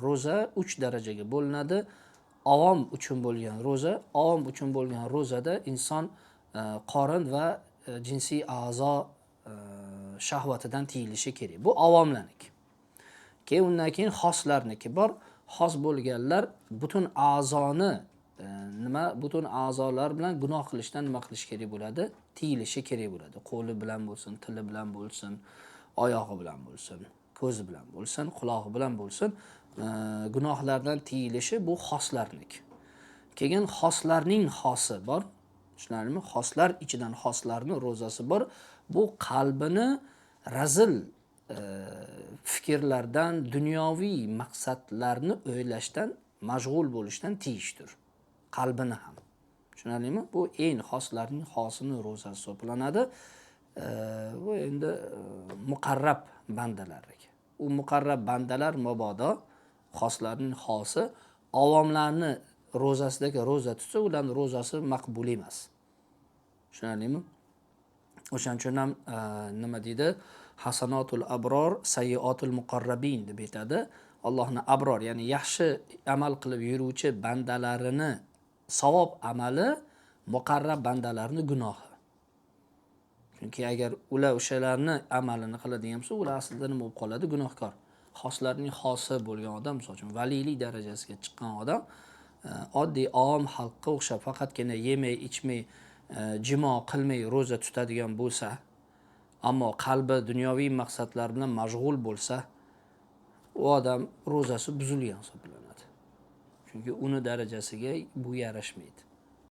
Ro'za 3 darajaga bo'linadi. Avom uchun bo'lgan ro'za, avom uchun bo'lgan ro'zada inson qorin va jinsiy a'zo shahvatidan tiyilishi kerak. Bu avomlarniki. Keyin undan keyin xoslarniki bor. Xos bo'lganlar butun a'zoni butun a'zolar bilan gunoh qilishdan nima qilish kerak bo'ladi? Tiyilishi kerak bo'ladi. Qo'li bilan bo'lsin, tili bilan bo'lsin, oyog'i bilan bo'lsin, ko'zi bilan bo'lsin, qulog'i bilan bo'lsin, gunohlardan tiyilishi bu xoslarniki. Keyin xoslarning xosi bor. Tushunarlimi? Xoslar ichidan xoslarning ro'zasi bor. Bu qalbini razil fikrlardan, dunyoviy maqsadlarni o'ylashdan, mashg'ul bo'lishdan tiyishdir. Qalbini ham. Tushunarlimi? Bu eng xoslarning xosini ro'zasi hisoblanadi. Bu endi muqarrab bandalarga. U muqarrab bandalar mabodo xoslarning xosi avomlarni ro'zasidagi ro'za tutsa, ularning ro'zasi maqbul emas. Tushunarlimi? O'shaning uchun ham nima deydi? Hasanatul abror, sayyiatul muqarrabin deb aytadi. Allohning abror, ya'ni yaxshi amal qilib yuruvchi bandalarini savob amali, muqarrab bandalarning gunohi. Chunki agar ular o'shalarni amalini qiladigan bo'lsa, ular aslida nima bo'lib qoladi? Gunohkor. Xoslarning xosi bo'lgan odam, misol uchun valiylik darajasiga chiqqan odam oddiy avom xalqqa o'xshab faqatgina yemay, ichmay, jimo qilmay ro'za tutadigan bo'lsa, ammo qalbi dunyoviy maqsadlar bilan mashg'ul bo'lsa, u odam ro'zasi buzilgan hisoblanadi. Chunki uni darajasiga bu yarashmaydi.